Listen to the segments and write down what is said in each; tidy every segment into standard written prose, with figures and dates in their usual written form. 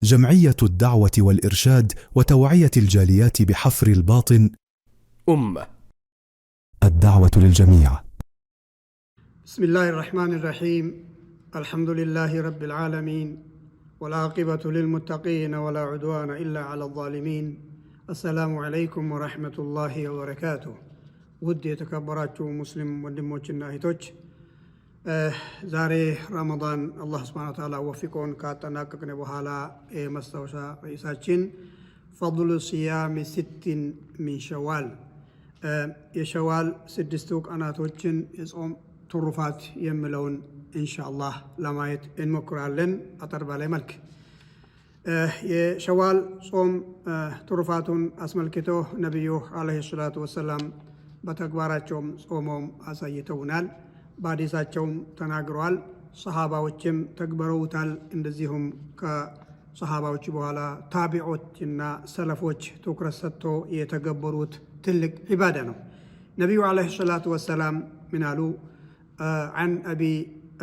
جمعية الدعوة والإرشاد وتوعية الجاليات بحفر الباطن أمة الدعوة للجميع. بسم الله الرحمن الرحيم. الحمد لله رب العالمين والعاقبة للمتقين ولا عدوان إلا على الظالمين. السلام عليكم ورحمة الله وبركاته. ودي يتكبراتكم مسلم ወንድሞችና እህቶች ዛሬ ረመዳን አላህ Subhanahu Wa Ta'ala ወፍቆን ካጠናቀቅን በኋላ የመስታወሻ ርዕሳችን فضل صيام 6 من شوال የሸዋል 6 ቀናቶችን የጾም ትሩፋት የሚለውን ኢንሻአላህ ለማየት እንሞክራለን። አጠር ባለ መልክ የሸዋል ጾም ትሩፋቱን አስመልክቶ ነብዩ አለይሂ ሰላቱ ወሰለም በተግባራቸውም ጾመው አሳይተውናል። በሐዲሳቸውም ተናግረዋል። ሰሃባዎችም ተግበረውታል። እንደዚሁም ከሰሃባዎች በኋላ ታቢዖችና ሰለፎች ትኩረት ሰጥቶ የተገበሩት ትልቅ ዒባዳ ነው። ነብዩ አለይሂ ሰላቱ ወሰለም ምን አሉ? عن أبي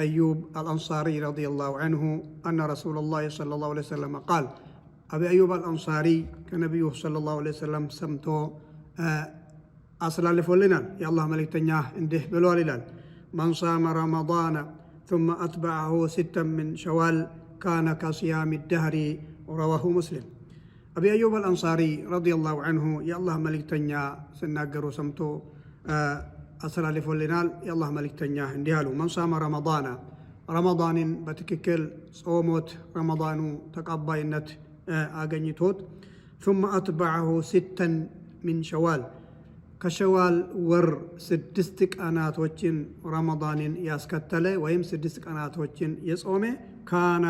أيوب الأنصاري رضي الله عنه أن رسول الله صلى الله عليه وسلم قال أبي أيوب الأنصاري كنبيه صلى الله عليه وسلم سمته أصلا لفلنا يا الله ملك تنياه انده بلوالي من صام رمضان ثم أتبعه 6 من شوال كان كصيام الدهر. رواه مسلم. أبي أيوب الأنصاري رضي الله عنه يا الله ملك تنياه سناقر وسمته أصلا لفلنا يا الله ملك تنياه اندهالو من صام رمضان بتككل صوموت رمضان تقبينت أغنيتوت ثم أتبعه 6 من شوال ከሸዋል ወር 6 ቀናቶችን ረመዳንን ያስከተለ ወይም 6 ቀናቶችን የጾመ ካና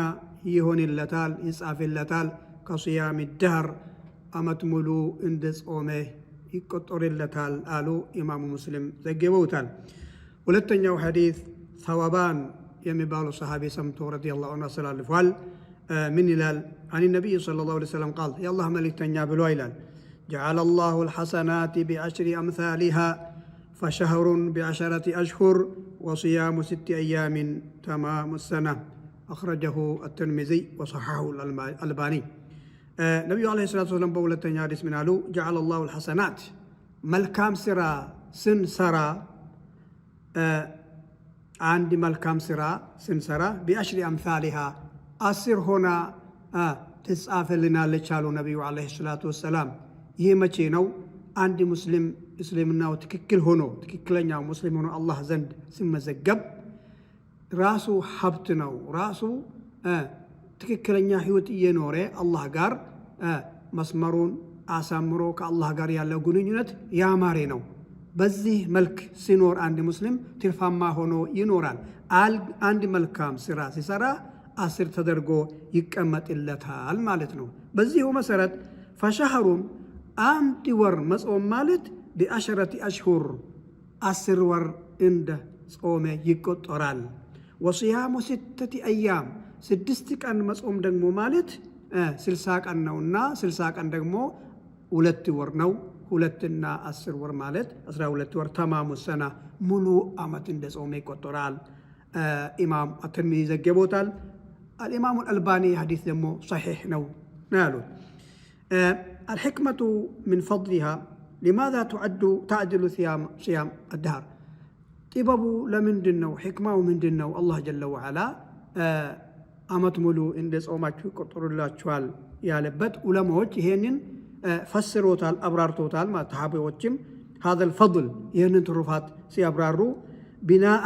ይሆንለታል ይጻፍለታል ከصيام الدهر አመት ሙሉ እንደ ጾመ ይቆጠርለታል አሉ ኢማሙ ሙስሊም ዘገበውታል። ሁለተኛው ሐዲስ ሰዋባን የሚባሉ ሰሃቢ ሰምቶ ረዲየላሁ ዐንሁ አስተላልፏል። ምን ይላል? አን ነብይ ሰለላሁ ዐለይሂ ወሰለም ቃል የአላህ መልእክተኛ ብሎ ይላል جعل الله الحسنات ب10 أمثالها فشهر ب10 أشهر وصيام 6 أيام تمام السنة. أخرجه الترمذي وصححه الألباني. النبي عليه الصلاة والسلام بولة حديث من علو جعل الله الحسنات ملكام سرا سن سرا عندي ملكام سرا سن سرا ب10 أمثالها أسر هنا تسعف لنا لشالو النبي عليه الصلاة والسلام. ይሄ መቼ ነው? አንድ ሙስሊም እስልምናው ትክክል ሆኖ ትክክለኛው ሙስሊም ሆኖ አላህ ዘንድ ሲመዘገብ ራሱ ሀብት ነው። ራሱ ትክክለኛ ህይወት እየኖረ አላህ ጋር መስመሩን አሳምሮ ከአላህ ጋር ያለው ግንኙነት ያማረ ነው። በዚህ መልክ ሲኖር አንድ ሙስሊም ትርፋማ ሆኖ ይኖራል። አንድ መልካም ስራ ሲሰራ 10 ተደርጎ ይቀመጥለታል ማለት ነው። በዚሁ መሰረት ፈሸህሩን አንድ ወር መጾም ማለት ب10 أشهر 10 ወር እንደ ጾመ ይቆጠራል። ወصيام 6 أيام 6 ቀን መጾም ደግሞ ማለት 60 ቀን ነውና 60 ቀን ደግሞ 2 ወር ነው። 2 እና 10 ወር ማለት 12 ወር ተማሙ ሰና ሙሉ አመት እንደ ጾመ ይቆጠራል። ኢማም አትርሚዚ ዘገቦታል። الإمام الألباني حديث ደግሞ صحيح ነው ያሉት። الحكمة من فضلها لماذا تعدل صيام الدهر؟ طببو لمن دنو حكمة ومن دنو الله جل وعلا أمت ملو إندس أوماتشو قطر الله شوال يالبت ولموج هنن فسروا تال أبرار توتال ما تحابي وجم هذا الفضل يهنن ترفات سي أبرارو بناء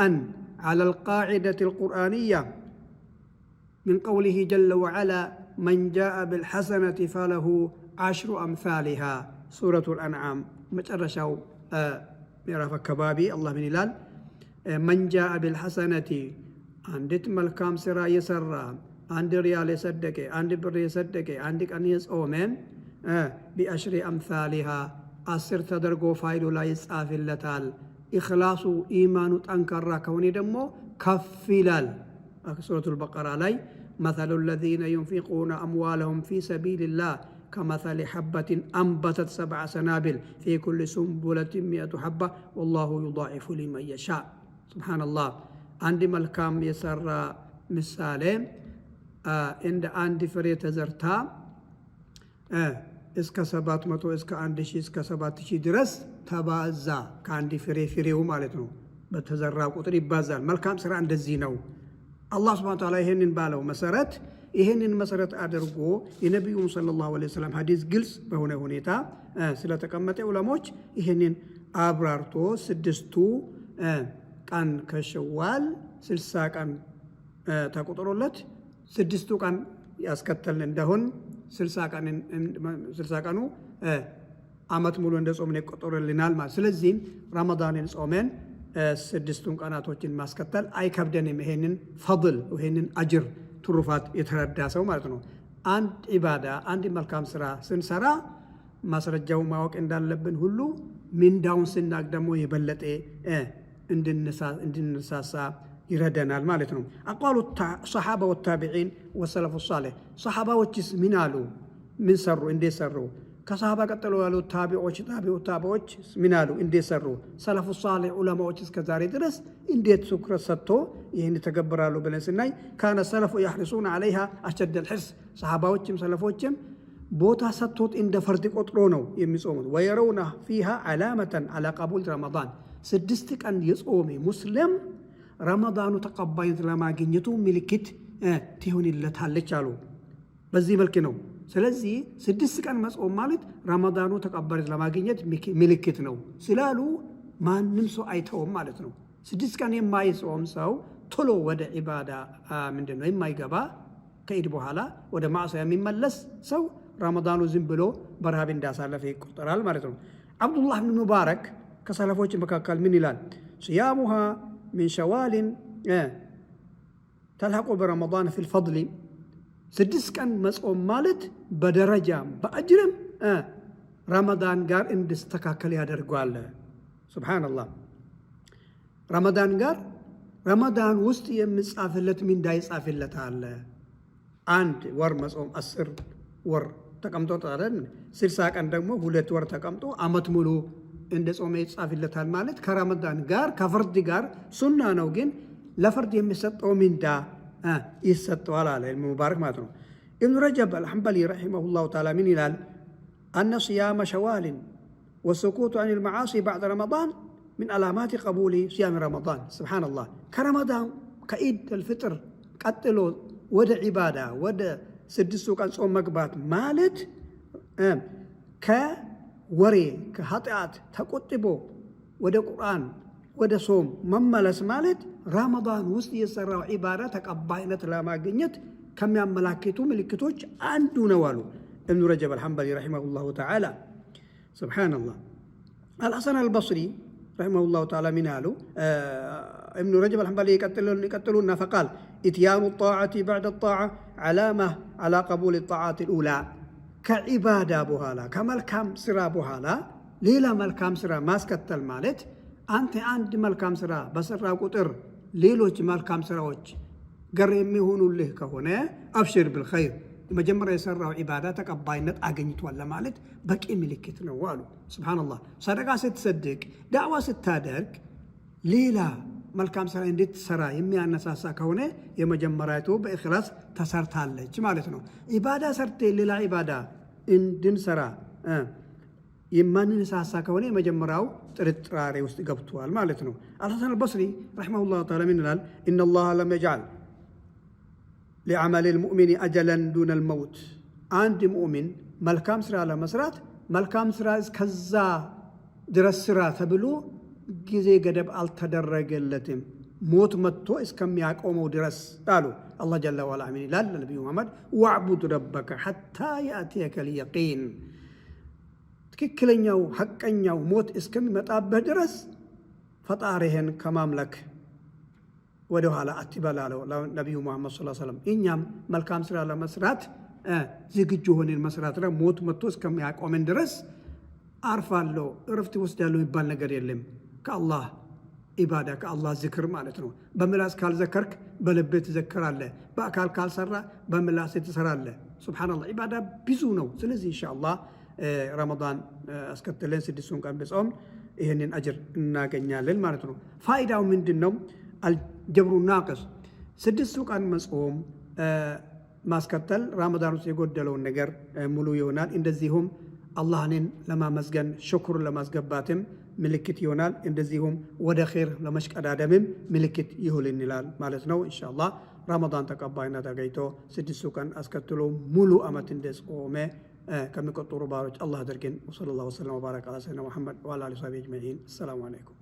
على القاعدة القرآنية من قوله جل وعلا من جاء بالحسنة فله 10 أمثالها. سورة الأنعام مجرشاو ميراف كبابي الله من الال من جاء بالحسنة عندت ملكام سرا يسرى عند ريال يصدق عند بر يصدق عندك أن يسأومن ب10 أمثالها 10 تدرجو فايدو لا يسعف اللتال إخلاص إيمان تنكر كوني دمو كفلال. سورة البقرة لاي مثل الذين ينفقون أموالهم في سبيل الله كمثل حبة أنبتت 7 سنابل في كل سنبلة 100 حبة والله يضاعف لمن يشاء. سبحان الله. عندي ملكام يسر مثال እንደ አንድ ፍሬ ተዘርታ እስከ 700 እስከ 1000 እስከ 7000 ድረስ ተባዛ። ከአንድ ፍሬው ማለት ነው። በተዘራ ቁጥር ይባዛል። መልካም ስራ እንደዚህ ነው። አላህ ሱብሓነሁ ወተዓላ ይሄንን ባለው መሰረት ይሄንን መሰረት አድርጎ የነብዩ ሰለላሁ ዐለይሂ ወሰለም ሐዲስ ግልጽ በሆነ ሁኔታ ስለተቀመጠ ዑለሞች ይሄንን አብራርቶ 6ቱ ቀን ከሸዋል 60 ቀን ተቆጥሮለት 6ቱ ቀን ያስከተልን እንደሆን 60 ቀኑ አመት ሙሉ እንደ ጾምን ይቆጠርልናል ማለት። ስለዚህ ረመዳንን ጾመን 6ቱን ቀናቶችን ማስከተል አይከብደንም። ይሄንን ፈድል ይሄንን አጅር ትሩፋት የተረዳ ሰው ማለት ነው። አንድ ኢባዳ አንድ መልካም ስራ ስንሰራ ማስረጃው ማወቅ እንዳለብን ሁሉ ምንዳውን ስናቅ ደግሞ የበለጠ እንድንሳሳ ይረዳናል ማለት ነው። አቋሉ ሰሓባ ወታቢዒን ወሰለፉ ሷሊህ ሰሓባዎችስ ምን አሉ? ምን ሰሩ? እንዴት ሰሩ? ከሰሃባ ቀጥሎ ያሉት ታቢዖች ምን አሉ? እንዴት ሰሩ? ሰለፉ ሷሊህ ዑለማዎች እስከ ዛሬ ድረስ እንዴት ትኩረት ሰጥቶ ይህን ተገብራሉ ብለን ስናይ ካነ ሰለፉ ያሕሪሱነ ዐለይሃ አሸደል ሒርስ ሰሃባዎችም ሰለፎችም ቦታ ሰጥቶት እንደ ፈርድ ቆጥሮ ነው የሚጾሙት። ወየረውና ፊሃ ዓላመተን ዐላ ቀቡል ረመዳን 6 ቀን የጾመ ሙስሊም ረመዳኑ ተቀባይነት ለማግኘቱ ምልክት ትሆንለታለች አሉ። በዚህ መልክ ነው። ስለዚህ 6 ቀን መጾም ማለት ረመዳኑ ተቀባይነት ለማግኘት ምልክት ነው ስላሉ ማንም ሰው አይተውም ማለት ነው። 6 ቀን የማይጾም ሰው ቶሎ ወደ ኢባዳ ምንድነው የማይገባ ከኢድ በኋላ ወደ ማዕሲያ የሚመለስ ሰው ረመዳኑ ዝም ብሎ በረሃብ እንዳሳለፈ ይቆጠራል ማለት ነው። አብዱላህ ብን ሙባረክ ከሰለፎች መካከል ምን ይላል? ሲያሙሃ ሚን ሸዋልን ተልሐቁ በረመዳን ፊል ፈድሊ 6 ቀን መጾም ማለት በደረጃ በአጅርም ረመዳን ጋር እንዲስተካከል ያደርገዋል። ሱብሃነላህ። ረመዳን ጋር ረመዳን ውስጥ የሚጻፍለት ምንዳ ይጻፍለታል። አንድ ወር መጾም 10 ወር ተቀምጦ ታረን 60 ቀን ደግሞ 2 ወር ተቀምጦ አመት ሙሉ እንደ ጾመ ይጻፍለታል ማለት ከረመዳን ጋር ከፈርድ ጋር ሱና ነው፣ ግን ለፈርድ የሚሰጠው ምንዳ ይሰጠዋል አለ ሙባረክ ማለት ነው። ኢብኑ ረጀብ አልሐንበሊ ረሒመሁላሁ ተዓላ ምን ይላል? አነ ሲያመ ሸዋልን ወስኩቱ አን ልመዓሲ ባዕድ ረመዳን ምን አላማት ቀቡሊ ሲያም ረመዳን። ስብሓነላህ። ከረመዳን ከኢድ አልፍጥር ቀጥሎ ወደ ዒባዳ ወደ 6ቱ ቀን ጾም መግባት ማለት ከወሬ ከኃጢአት ተቆጥቦ ወደ ቁርአን ወደ ሶም መመለስ ማለት ረመዳን ውስጥ የሰራው ዒባዳ ተቀባይነት ለማግኘት ከሚያመላክቱ ምልክቶች አንዱ ነው አሉ ኢብኑ ረጀብ አልሐንበሊ ረሒመሁላሁ ተዓላ። ሱብሓነላህ። አልሐሰን አልበስሪ ረሒመሁላሁ ተዓላ ምን አሉ? ኢብኑ ረጀብ አልሐንበሊ ይቀጥሉና ፈቃል ኢትያኑ ጣዓቲ በዕደ ጣዓ ዓላማ ዐላ ቀቡል ጣዓት ልኡላ። ከዒባዳ በኋላ ከመልካም ስራ በኋላ ሌላ መልካም ስራ ማስከተል ማለት አንተ አንድ መልካም ስራ በሰራ ቁጥር ሌሎች መልካም ስራዎች ገር የሚሆኑልህ ከሆነ አብሽር ብልኸይር፣ መጀመሪያ የሰራው ዒባዳ ተቀባይነት አገኝቷል ለማለት በቂ ምልክት ነው አሉ። ሱብሓነላህ። ሰደቃ ስትሰድቅ ዳዕዋ ስታደርግ ሌላ መልካም ስራ እንድትሰራ የሚያነሳሳ ከሆነ የመጀመሪያቱ በኢኽላስ ተሰርታለች ማለት ነው። ዒባዳ ሰርቴ ሌላ ዒባዳ እንድንሰራ የማንነሳሳ ከሆነ የመጀመሪያው ጥርጣሬ ውስጥ ገብቷል ማለት ነው። አልሐሰን አልበስሪ ረሒመሁላሁ ተዓላ ምን ይላል? ኢነላህ ለም የጅዐል ሊዐመል ልሙእሚን አጀለን ዱነ ልመውት። አንድ ሙእሚን መልካም ስራ ለመስራት መልካም ስራ እስከዛ ድረስ ስራ ተብሎ ጊዜ ገደብ አልተደረገለትም፣ ሞት መጥቶ እስከሚያቆመው ድረስ አሉ። አላህ ጀለ ወዐላ ምን ይላል ለነቢዩ መሐመድ? ወዕቡድ ረበከ ሐታ የእትየከ ልየቂን። ትክክለኛው ሐቀኛው ሞት እስከሚመጣበት ድረስ ፈጣሪህን ከማምለክ ወደ ኋላ አትበል አለው ነቢዩ ሙሐመድ ሰለላሁ ዐለይሂ ወሰለም። እኛም መልካም ስራ ለመስራት ዝግጁ ሆነን መስራት ነው። ሞት መጥቶ እስከሚያቆመን ድረስ አርፋለሁ እረፍት ወስዳለሁ የሚባል ነገር የለም። ከአላህ ኢባዳ ከአላህ ዝክር ማለት ነው። በምላስ ካልዘከርክ በልብህ ትዘክራለህ፣ በአካል ካልሰራ በምላስ ትሰራለህ። ሱብሓነላህ። ኢባዳ ብዙ ነው። ስለዚህ ኢንሻአላህ ረመዳን አስከትለን 6ቱን ቀን ብጾም ይህንን አጅር እናገኛለን ማለት ነው። ፋይዳው ምንድን ነው? አልጀብሩ ናቅስ 6ቱ ቀን መጾም ማስከተል ረመዳን ውስጥ የጎደለውን ነገር ሙሉ ይሆናል። እንደዚሁም አላህን ለማመስገን ሽኩር ለማስገባትም ምልክት ይሆናል። እንደዚሁም ወደ ኸይር ለመሽቀዳደምም ምልክት ይሁልን ይላል ማለት ነው። ኢንሻአላህ ረመዳን ተቀባይነት አገኝቶ 6 ቀን አስከትሎ ሙሉ አመት እንደጾመ ከሚቆጠሩ ባሮች አላህ አድርገን። ወሰለላሁ ዐለይሂ ወሰለም ወባረከ ዐላ ሰይድና ሙሐመድ ወዐላ አሊሂ ወሰህቢሂ አጅመዒን። ሰላም አለይኩም።